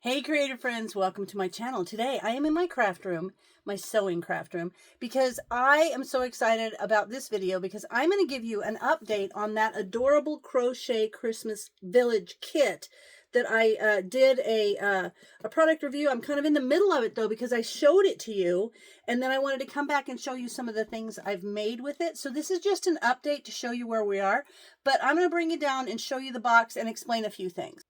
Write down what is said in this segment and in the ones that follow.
Hey creative friends, welcome to my channel. Today I am in my craft room, my sewing craft room, because I am so excited about this video because I'm going to give you an update on that adorable crochet Christmas village kit that I did a product review. I'm kind of in the middle of it though because I showed it to you and then I wanted to come back and show you some of the things I've made with it. So this is just an update to show you where we are, but I'm going to bring it down and show you the box and explain a few things.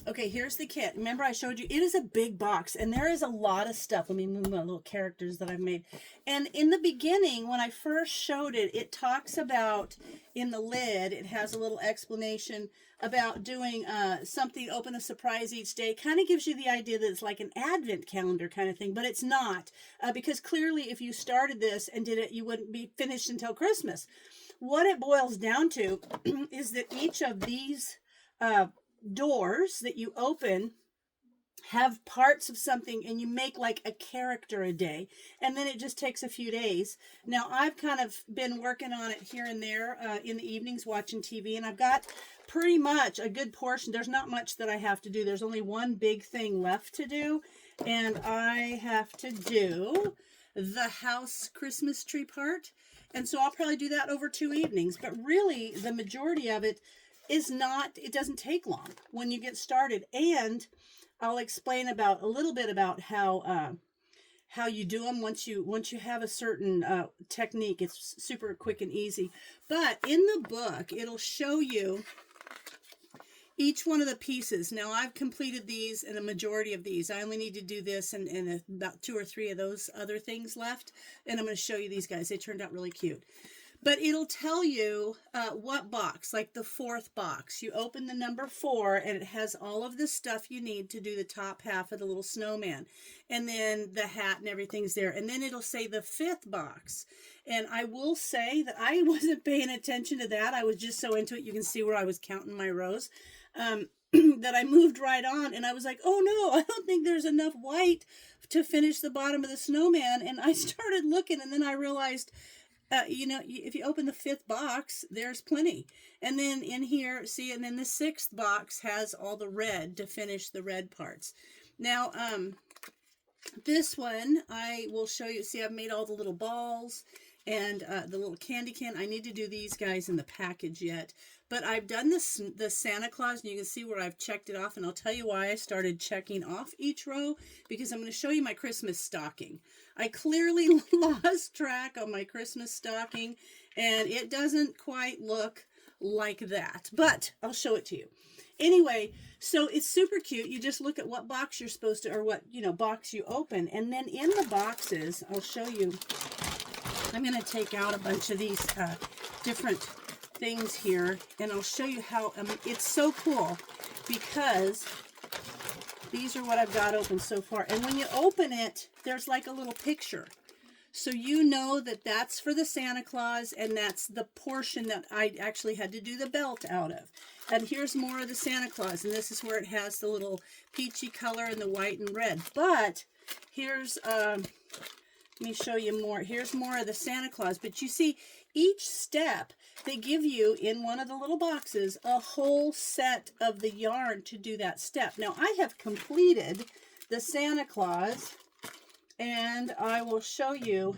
Okay, here's the kit. Remember I showed you, it is a big box and there is a lot of stuff. Let me move my little characters that I've made. And in the beginning, when I first showed it, it talks about, in the lid, it has a little explanation about doing something, open a surprise each day. Kind of gives you the idea that it's like an advent calendar kind of thing, but it's not. Because clearly if you started this and did it, you wouldn't be finished until Christmas. What it boils down to is that each of these doors that you open have parts of something and you make like a character a day, and then it just takes a few days. Now I've kind of been working on it here and there in the evenings watching TV, and I've got pretty much a good portion. There's not much that I have to do. There's only one big thing left to do, and I have to do the house Christmas tree part, and so I'll probably do that over 2 evenings. But really the majority of it is not, it doesn't take long when you get started, and I'll explain about a little bit about how you do them once you have a certain technique. It's super quick and easy. But in the book it'll show you each one of the pieces. Now I've completed these and a majority of these. I only need to do this and about 2 or 3 of those other things left, and I'm going to show you these guys. They turned out really cute. But it'll tell you what box, like the 4th box. You open the number 4 and it has all of the stuff you need to do the top half of the little snowman. And then the hat and everything's there. And then it'll say the 5th box. And I will say that I wasn't paying attention to that. I was just so into it. You can see where I was counting my rows. That I moved right on, and I was like, oh no, I don't think there's enough white to finish the bottom of the snowman. And I started looking, and then I realized, you know, if you open the 5th box, there's plenty. And then in here, see, and then the 6th box has all the red to finish the red parts. Now, this one, I will show you. See, I've made all the little balls and the little candy can. I need to do these guys in the package yet. But I've done the Santa Claus, and you can see where I've checked it off. And I'll tell you why I started checking off each row, because I'm going to show you my Christmas stocking. I clearly lost track on my Christmas stocking, and it doesn't quite look like that. But I'll show it to you. Anyway, so it's super cute. You just look at what box you're supposed to, or what, you know, box you open. And then in the boxes, I'll show you. I'm going to take out a bunch of these different things here, and I'll show you how it's so cool, because these are what I've got open so far. And when you open it, there's like a little picture, so you know that that's for the Santa Claus, and that's the portion that I actually had to do the belt out of. And here's more of the Santa Claus, and this is where it has the little peachy color and the white and red. But here's let me show you more. Here's more of the Santa Claus. But you see, each step, they give you in one of the little boxes a whole set of the yarn to do that step. Now, I have completed the Santa Claus, and I will show you.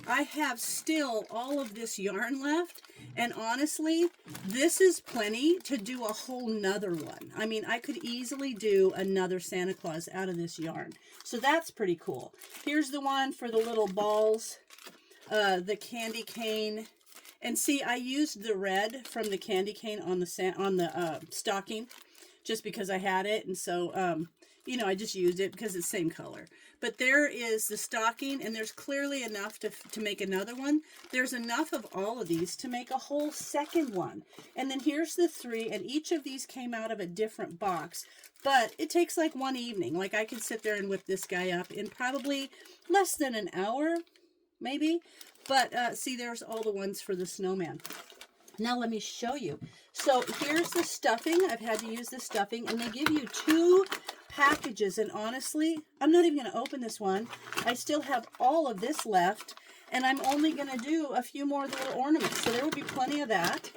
I have still all of this yarn left, and honestly, this is plenty to do a whole nother one. I mean, I could easily do another Santa Claus out of this yarn. So that's pretty cool. Here's the one for the little balls, the candy cane. And see, I used the red from the candy cane on the stocking just because I had it. And so, you know, I just used it because it's the same color. But there is the stocking, and there's clearly enough to make another one. There's enough of all of these to make a whole second one. And then here's the 3, and each of these came out of a different box. But it takes like 1 evening. Like I could sit there and whip this guy up in probably less than an hour, maybe. But see, there's all the ones for the snowman. Now let me show you. So here's the stuffing. I've had to use the stuffing, and they give you 2 packages, and honestly, I'm not even going to open this one. I still have all of this left, and I'm only going to do a few more of the little ornaments, so there will be plenty of that.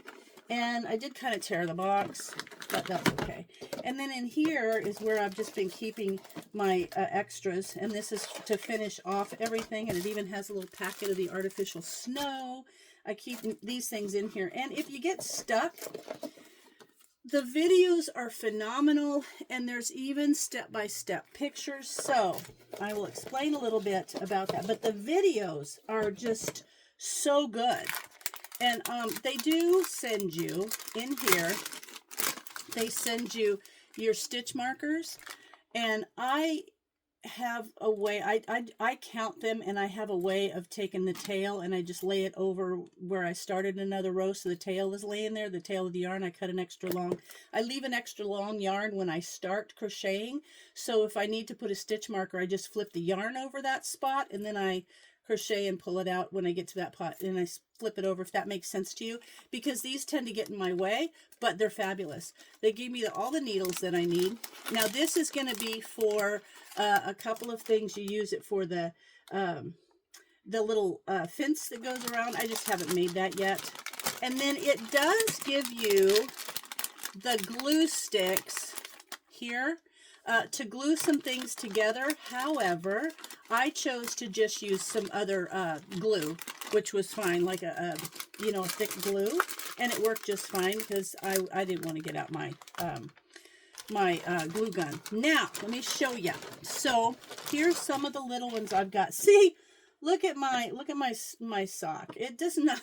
And I did kind of tear the box, but that's okay. And then in here is where I've just been keeping my extras. And this is to finish off everything. And it even has a little packet of the artificial snow. I keep these things in here. And if you get stuck, the videos are phenomenal. And there's even step-by-step pictures. So I will explain a little bit about that. But the videos are just so good. And they do send you in here, they send you your stitch markers, and I have a way, I count them, and I have a way of taking the tail and I just lay it over where I started another row, so the tail is laying there, the tail of the yarn. I cut an extra long, I leave an extra long yarn when I start crocheting, so if I need to put a stitch marker, I just flip the yarn over that spot, and then I crochet and pull it out when I get to that pot, and I flip it over, if that makes sense to you, because these tend to get in my way, but they're fabulous. They give me all the needles that I need. Now this is going to be for a couple of things. You use it for the little fence that goes around. I just haven't made that yet. And then it does give you the glue sticks here to glue some things together. However, I chose to just use some other glue, which was fine, like a thick glue, and it worked just fine because I didn't want to get out my glue gun. Now let me show you. So here's some of the little ones I've got. See, look at my sock. It does not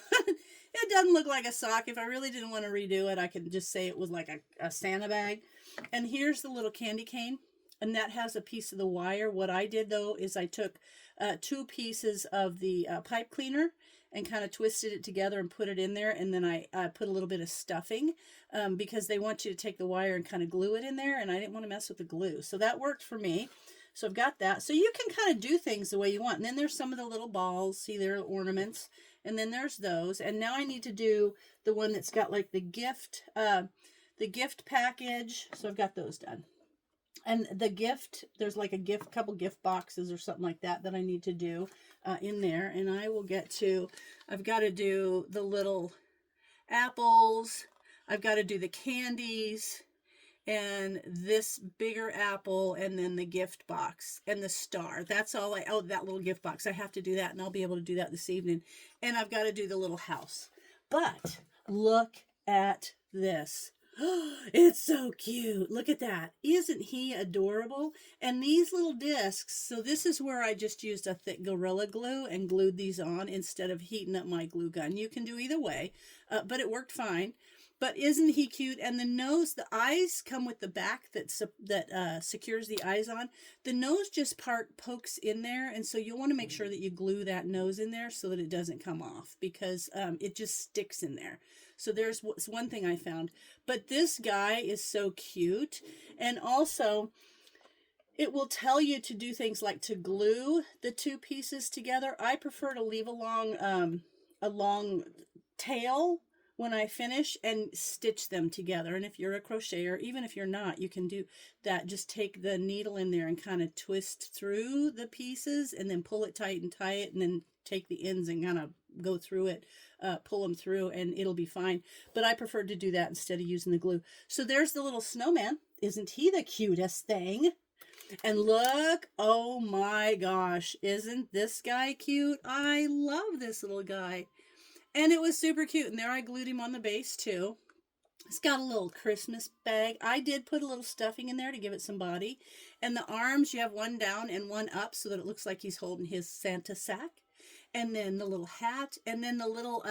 it doesn't look like a sock. If I really didn't want to redo it, I could just say it was like a Santa bag. And here's the little candy cane, and that has a piece of the wire. What I did though is I took 2 pieces of the pipe cleaner and kind of twisted it together and put it in there, and then I put a little bit of stuffing because they want you to take the wire and kind of glue it in there, and I didn't want to mess with the glue, so that worked for me. So I've got that. So you can kind of do things the way you want. And then there's some of the little balls. See, they're ornaments. And then there's those. And now I need to do the one that's got like the gift package. So I've got those done. And the gift, there's like a couple gift boxes or something like that I need to do in there. And I will get to, I've got to do the little apples. I've got to do the candies and this bigger apple, and then the gift box and the star. That's all oh, that little gift box. I have to do that, and I'll be able to do that this evening. And I've got to do the little house. But look at this. It's so cute. Look at that. Isn't he adorable? And these little discs, so this is where I just used a thick Gorilla Glue and glued these on instead of heating up my glue gun. You can do either way, but it worked fine. But isn't he cute? And the nose, the eyes come with the back that secures the eyes on. The nose just pokes in there, and so you'll want to make sure that you glue that nose in there so that it doesn't come off, because it just sticks in there. So there's one thing I found. But this guy is so cute. And also, it will tell you to do things like to glue the 2 pieces together. I prefer to leave a long tail when I finish and stitch them together. And if you're a crocheter, even if you're not, you can do that. Just take the needle in there and kind of twist through the pieces and then pull it tight and tie it, and then take the ends and kind of go through it, pull them through, and it'll be fine. But I prefer to do that instead of using the glue. So there's the little snowman. Isn't he the cutest thing? And look, oh my gosh, isn't this guy cute? I love this little guy. And it was super cute. And there I glued him on the base too. It's got a little Christmas bag. I did put a little stuffing in there to give it some body. And the arms, you have one down and one up so that it looks like he's holding his Santa sack. And then the little hat, and then the little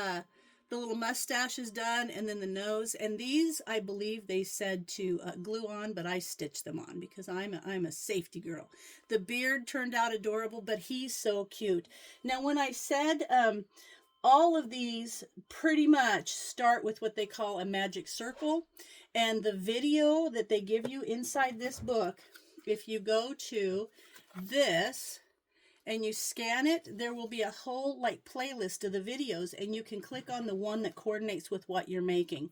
mustache is done, and then the nose. And these, I believe they said to glue on, but I stitched them on because I'm a safety girl. The beard turned out adorable, but he's so cute. Now, when I said all of these pretty much start with what they call a magic circle, and the video that they give you inside this book, if you go to this and you scan it, there will be a whole like playlist of the videos, and you can click on the one that coordinates with what you're making.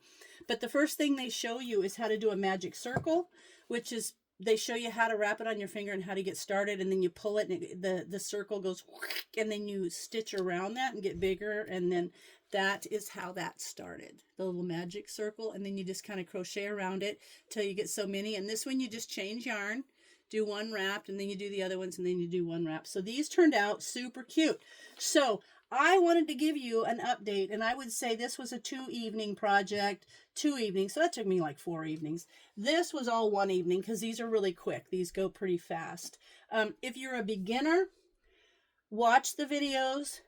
But the first thing they show you is how to do a magic circle, which is they show you how to wrap it on your finger and how to get started, and then you pull it and the circle goes, and then you stitch around that and get bigger, and then that is how that started, the little magic circle, and then you just kind of crochet around it till you get so many. And this one you just change yarn, do one wrap, and then you do the other ones, and then you do one wrap. So these turned out super cute. So I wanted to give you an update, and I would say this was a 2-evening project, 2 evenings, so that took me like 4 evenings. This was all 1 evening because these are really quick. These go pretty fast. If you're a beginner, watch the videos.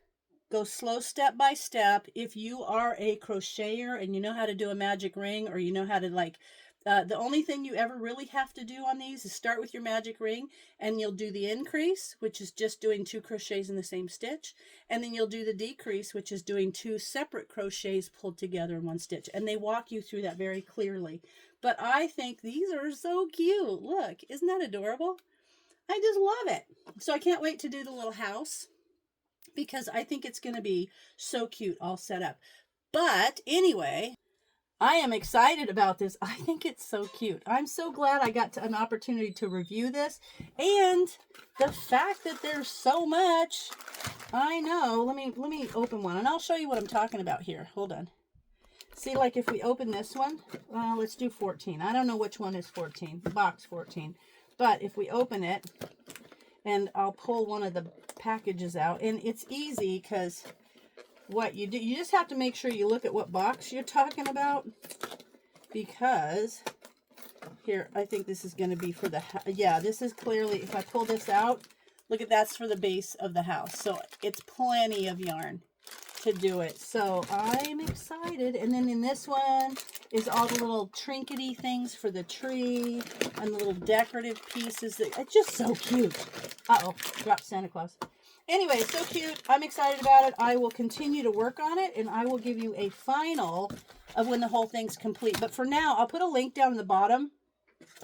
Go slow step by step. If you are a crocheter and you know how to do a magic ring, or you know how to the only thing you ever really have to do on these is start with your magic ring, and you'll do the increase, which is just doing 2 crochets in the same stitch. And then you'll do the decrease, which is doing 2 separate crochets pulled together in 1 stitch. And they walk you through that very clearly. But I think these are so cute. Look, isn't that adorable? I just love it. So I can't wait to do the little house, because I think it's going to be so cute all set up. But anyway, I am excited about this. I think it's so cute. I'm so glad I got an opportunity to review this. And the fact that there's so much, I know. Let me open one, and I'll show you what I'm talking about here. Hold on. See, like if we open this one, let's do 14. I don't know which one is 14, box 14. But if we open it, and I'll pull one of the packages out, and it's easy because what you do, you just have to make sure you look at what box you're talking about, because here, I think this is going to be for the, yeah, this is clearly, if I pull this out, look at, that's for the base of the house. So it's plenty of yarn to do it. So I'm excited. And then in this one is all the little trinkety things for the tree and the little decorative pieces. It's just so cute. Uh-oh, dropped Santa Claus. Anyway, so cute. I'm excited about it. I will continue to work on it, and I will give you a final of when the whole thing's complete. But for now, I'll put a link down in the bottom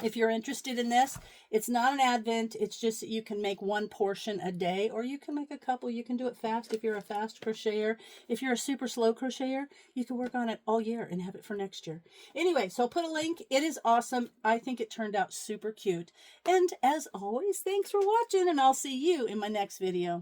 if you're interested in this. It's not an advent. It's just that you can make 1 portion a day, or you can make a couple. You can do it fast if you're a fast crocheter. If you're a super slow crocheter, you can work on it all year and have it for next year. Anyway, so I'll put a link. It is awesome. I think it turned out super cute. And as always, thanks for watching, and I'll see you in my next video.